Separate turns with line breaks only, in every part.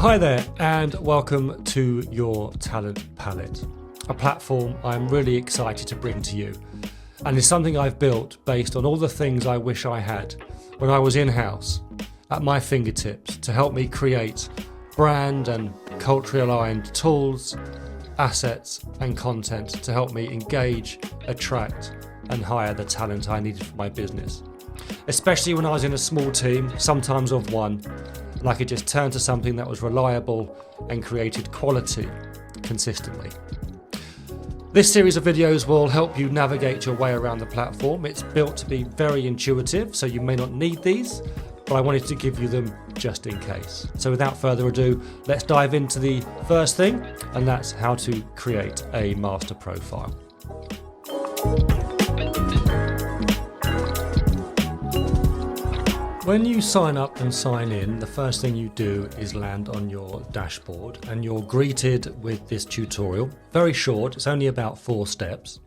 Hi there and welcome to Your Talent Palette, a platform I'm really excited to bring to you, and it's something I've built based on all the things I wish I had when I was in-house at my fingertips to help me create brand and culturally aligned tools, assets and content to help me engage, attract and hire the talent I needed for my business. Especially when I was in a small team, sometimes of one, and I could just turn to something that was reliable and created quality consistently. This series of videos will help you navigate your way around the platform. It's built to be very intuitive, so you may not need these, but I wanted to give you them just in case. So without further ado, let's dive into the first thing, and that's how to create a master profile. When you sign up and sign in, the first thing you do is land on your dashboard and you're greeted with this tutorial. Very short, it's only about 4 steps.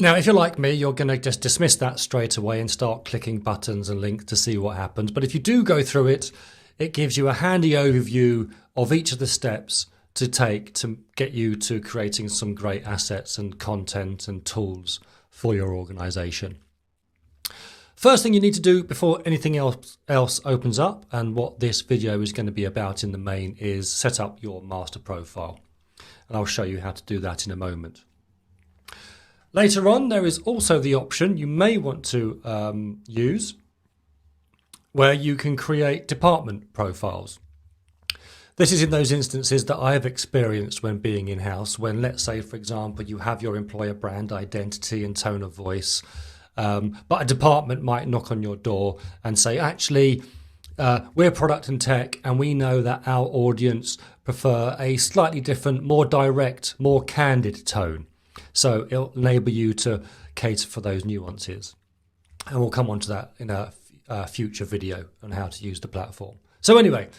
Now, if you're like me, you're going to just dismiss that straight away and start clicking buttons and links to see what happens. But if you do go through it, it gives you a handy overview of each of the steps to take to get you to creating some great assets and content and tools for your organization. First thing you need to do before anything else opens up, and what this video is going to be about in the main, is set up your master profile. And I'll show you how to do that in a moment. Later on, there is also the option you may want to use where you can create department profiles. This is in those instances that I have experienced when being in-house, when, let's say, for example, you have your employer brand identity and tone of voice, but a department might knock on your door and say, actually, we're product and tech, and we know that our audience prefer a slightly different, more direct, more candid tone. So it'll enable you to cater for those nuances. And we'll come on to that in a future video on how to use the platform. So anyway,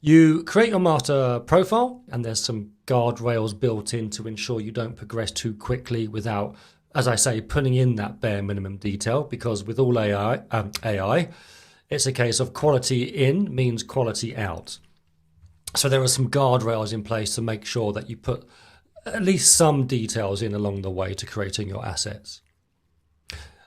you create your master profile, and there's some guardrails built in to ensure you don't progress too quickly without, as I say, putting in that bare minimum detail, because with all AI, it's a case of quality in means quality out. So there are some guardrails in place to make sure that you put at least some details in along the way to creating your assets.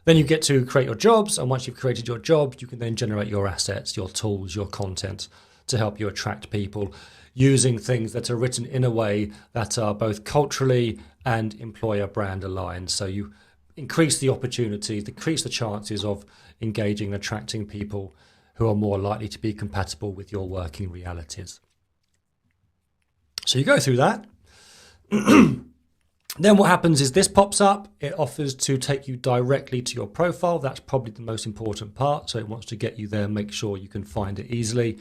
Then you get to create your jobs, and once you've created your jobs, you can then generate your assets, your tools, your content to help you attract people using things that are written in a way that are both culturally and employer brand aligned. So you increase the opportunity, decrease the chances of engaging and attracting people who are more likely to be compatible with your working realities. So you go through that. Then what happens is this pops up. It offers to take you directly to your profile. That's probably the most important part. So it wants to get you there, make sure you can find it easily.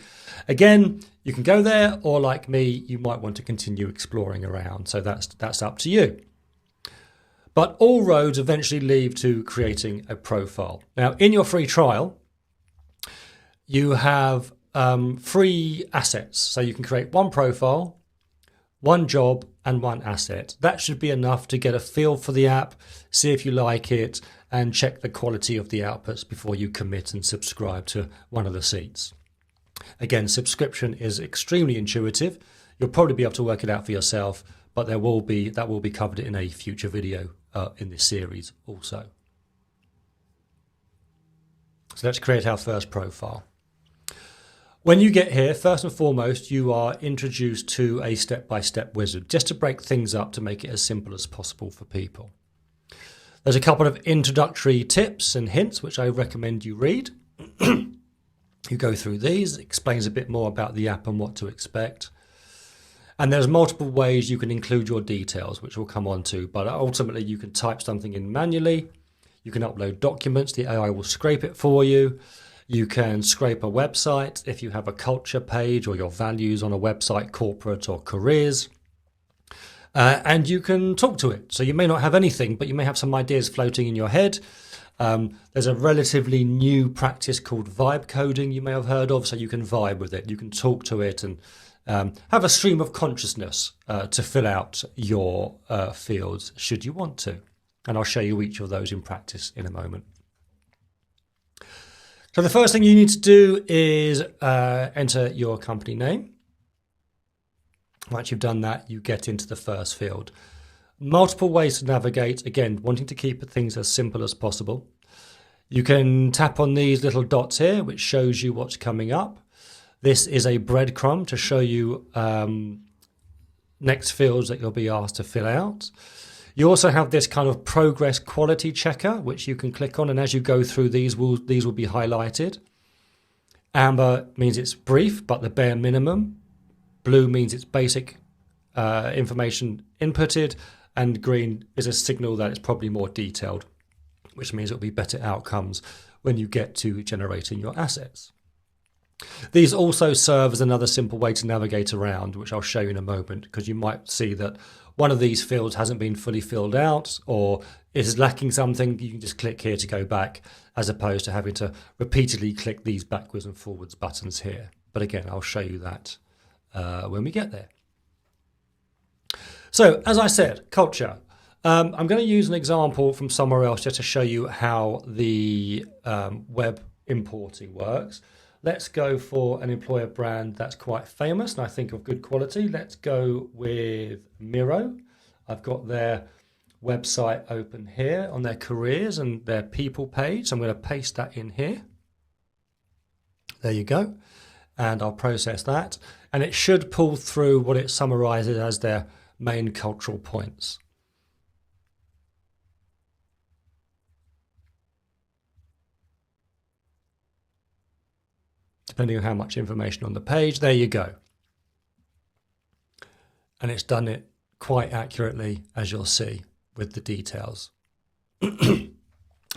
Again, you can go there, or like me, you might want to continue exploring around. So that's up to you. But all roads eventually lead to creating a profile. Now, in your free trial, you have free assets. So you can create one profile, one job and one asset. That should be enough to get a feel for the app, see if you like it, and check the quality of the outputs before you commit and subscribe to one of the seats. Again, subscription is extremely intuitive. You'll probably be able to work it out for yourself, but that will be covered in a future video in this series also. So let's create our first profile. When you get here, first and foremost, you are introduced to a step-by-step wizard, just to break things up to make it as simple as possible for people. There's a couple of introductory tips and hints which I recommend you read. You go through these, it explains a bit more about the app and what to expect. And there's multiple ways you can include your details, which we'll come on to, but ultimately you can type something in manually, you can upload documents, the AI will scrape it for you. You can scrape a website if you have a culture page or your values on a website, corporate or careers. And you can talk to it. So you may not have anything, but you may have some ideas floating in your head. There's a relatively new practice called vibe coding you may have heard of. So you can vibe with it. You can talk to it and have a stream of consciousness to fill out your fields should you want to. And I'll show you each of those in practice in a moment. So the first thing you need to do is enter your company name. Once you've done that, you get into the first field. Multiple ways to navigate, again, wanting to keep things as simple as possible. You can tap on these little dots here, which shows you what's coming up. This is a breadcrumb to show you next fields that you'll be asked to fill out. You also have this kind of progress quality checker, which you can click on, and as you go through these will be highlighted. Amber means it's brief, but the bare minimum. Blue means it's basic information inputted, and green is a signal that it's probably more detailed, which means it'll be better outcomes when you get to generating your assets. These also serve as another simple way to navigate around, which I'll show you in a moment, because you might see that one of these fields hasn't been fully filled out or is lacking something. You can just click here to go back, as opposed to having to repeatedly click these backwards and forwards buttons here. But again, I'll show you that when we get there. So, as I said, culture. I'm going to use an example from somewhere else just to show you how the web importing works. Let's go for an employer brand that's quite famous and I think of good quality. Let's go with Miro. I've got their website open here on their careers and their people page. So I'm going to paste that in here. There you go. And I'll process that. And it should pull through what it summarizes as their main cultural points. Depending on how much information on the page, there you go. And it's done it quite accurately, as you'll see, with the details.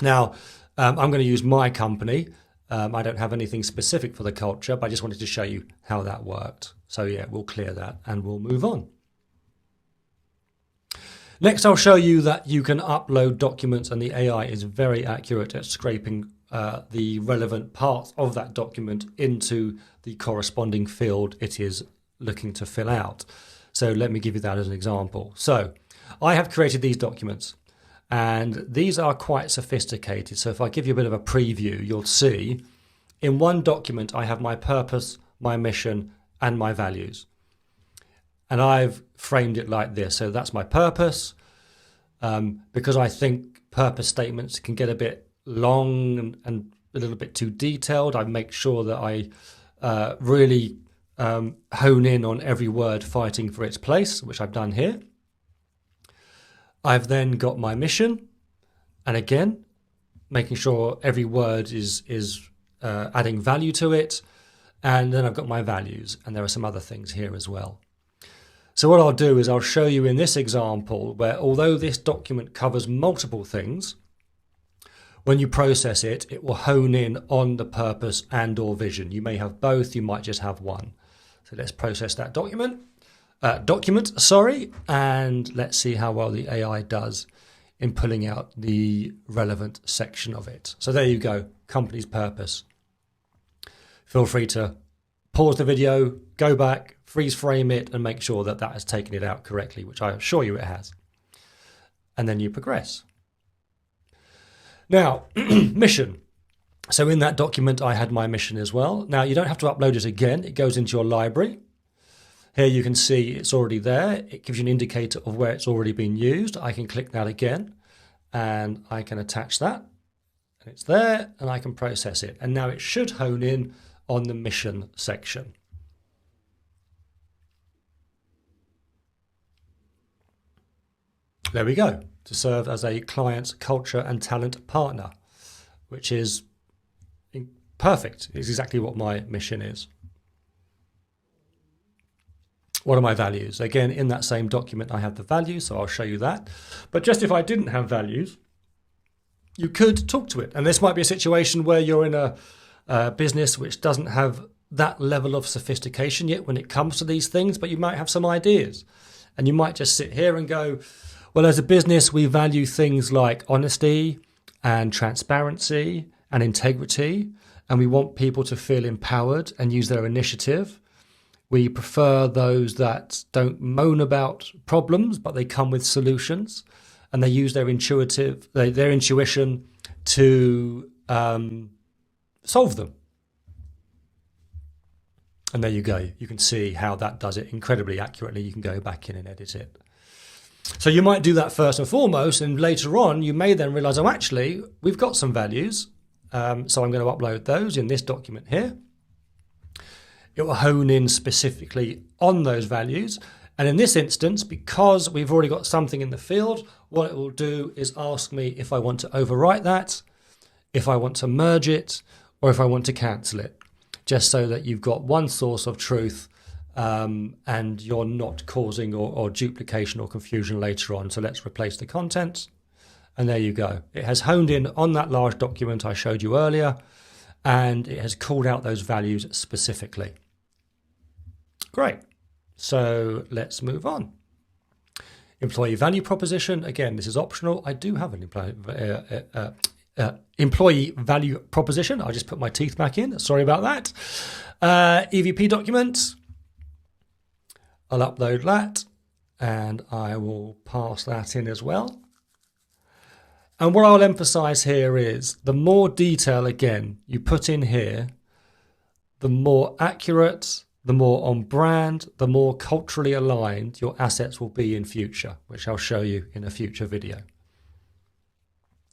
Now, I'm going to use my company. I don't have anything specific for the culture, but I just wanted to show you how that worked. So yeah, we'll clear that and we'll move on. Next, I'll show you that you can upload documents and the AI is very accurate at scraping the relevant parts of that document into the corresponding field it is looking to fill out. So let me give you that as an example. So I have created these documents and these are quite sophisticated. So if I give you a bit of a preview, you'll see in one document I have my purpose, my mission, and my values. And I've framed it like this. So that's my purpose, because I think purpose statements can get a bit long and a little bit too detailed. I make sure that I really hone in on every word fighting for its place, which I've done here. I've then got my mission, and again, making sure every word is adding value to it. And then I've got my values, and there are some other things here as well. So what I'll do is I'll show you in this example where although this document covers multiple things, when you process it, it will hone in on the purpose and or vision. You may have both, you might just have one. So let's process that document, and let's see how well the AI does in pulling out the relevant section of it. So there you go, company's purpose. Feel free to pause the video, go back, freeze frame it, and make sure that that has taken it out correctly, which I assure you it has. And then you progress. Now, mission. So in that document, I had my mission as well. Now, you don't have to upload it again. It goes into your library. Here you can see it's already there. It gives you an indicator of where it's already been used. I can click that again, and I can attach that. And it's there, and I can process it. And now it should hone in on the mission section. There we go, to serve as a client's culture and talent partner, which is perfect. It's exactly what my mission is. What are my values? Again, in that same document, I have the values, so I'll show you that. But just if I didn't have values, you could talk to it. And this might be a situation where you're in a business which doesn't have that level of sophistication yet when it comes to these things, but you might have some ideas. And you might just sit here and go, well, as a business, we value things like honesty and transparency and integrity, and we want people to feel empowered and use their initiative. We prefer those that don't moan about problems, but they come with solutions, and they use their intuition to solve them. And there you go. You can see how that does it incredibly accurately. You can go back in and edit it. So you might do that first and foremost, and later on you may then realize, oh, actually, we've got some values. So I'm going to upload those in this document here. It will hone in specifically on those values. And in this instance, because we've already got something in the field, what it will do is ask me if I want to overwrite that, if I want to merge it, or if I want to cancel it, just so that you've got one source of truth and you're not causing or duplication or confusion later on. So let's replace the contents. And there you go. It has honed in on that large document I showed you earlier, and it has called out those values specifically. Great. So let's move on. Employee value proposition. Again, this is optional. I do have an employee value proposition. I just put my teeth back in. Sorry about that. EVP document. I'll upload that and I will pass that in as well. And what I'll emphasize here is the more detail, again, you put in here, the more accurate, the more on brand, the more culturally aligned your assets will be in future, which I'll show you in a future video.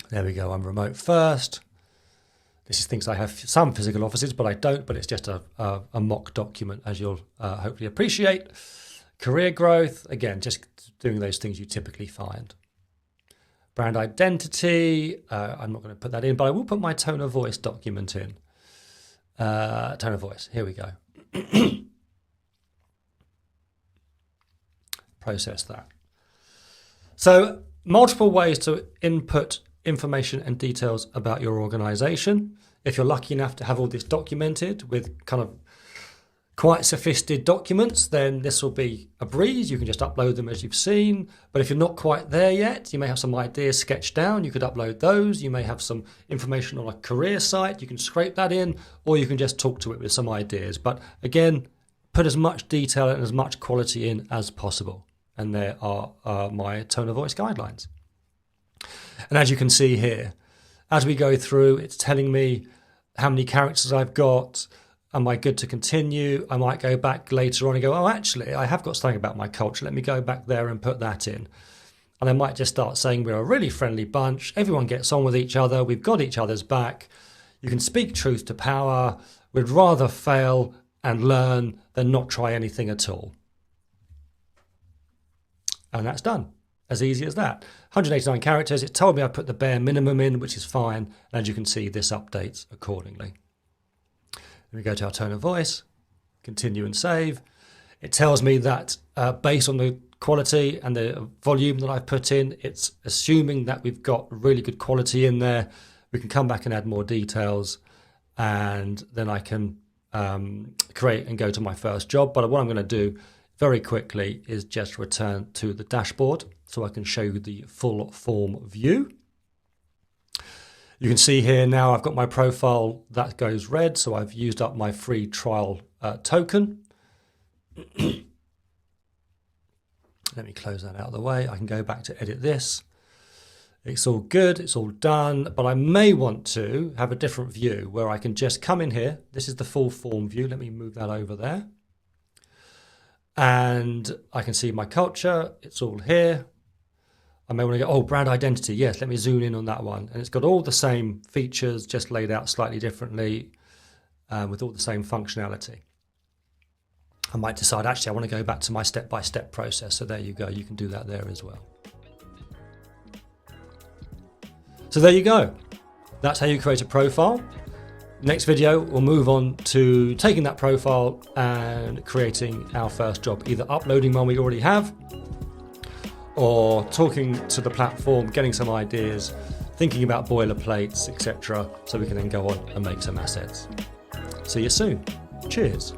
There we go. I'm remote first. This is things I have some physical offices, but I don't, but it's just a mock document, as you'll hopefully appreciate. Career growth, again, just doing those things you typically find. Brand identity, I'm not going to put that in, but I will put my tone of voice document in. Tone of voice, here we go. Process that. So multiple ways to input information and details about your organization. If you're lucky enough to have all this documented with kind of quite sophisticated documents, then this will be a breeze. You can just upload them as you've seen. But if you're not quite there yet, you may have some ideas sketched down. You could upload those. You may have some information on a career site. You can scrape that in, or you can just talk to it with some ideas. But again, put as much detail and as much quality in as possible. And there are my tone of voice guidelines. And as you can see here, as we go through, it's telling me how many characters I've got. Am I good to continue? I might go back later on and go, oh, actually, I have got something about my culture. Let me go back there and put that in. And I might just start saying we're a really friendly bunch. Everyone gets on with each other. We've got each other's back. You can speak truth to power. We'd rather fail and learn than not try anything at all. And that's done. As easy as that. 189 characters. It told me I put the bare minimum in, which is fine. And as you can see, this updates accordingly. We go to our tone of voice, continue and save. It tells me that based on the quality and the volume that I've put in, it's assuming that we've got really good quality in there. We can come back and add more details, and then I can create and go to my first job. But what I'm going to do very quickly is just return to the dashboard so I can show you the full form view. You can see here now I've got my profile that goes red, so I've used up my free trial token. Let me close that out of the way. I can go back to edit this. It's all good, it's all done, but I may want to have a different view where I can just come in here. This is the full form view. Let me move that over there. And I can see my culture, it's all here. I may want to go, oh, brand identity. Yes, let me zoom in on that one. And it's got all the same features, just laid out slightly differently with all the same functionality. I might decide, actually, I want to go back to my step-by-step process. So there you go. You can do that there as well. So there you go. That's how you create a profile. Next video, we'll move on to taking that profile and creating our first job, either uploading one we already have, or talking to the platform, getting some ideas, thinking about boilerplates, etc., so we can then go on and make some assets. See you soon. Cheers.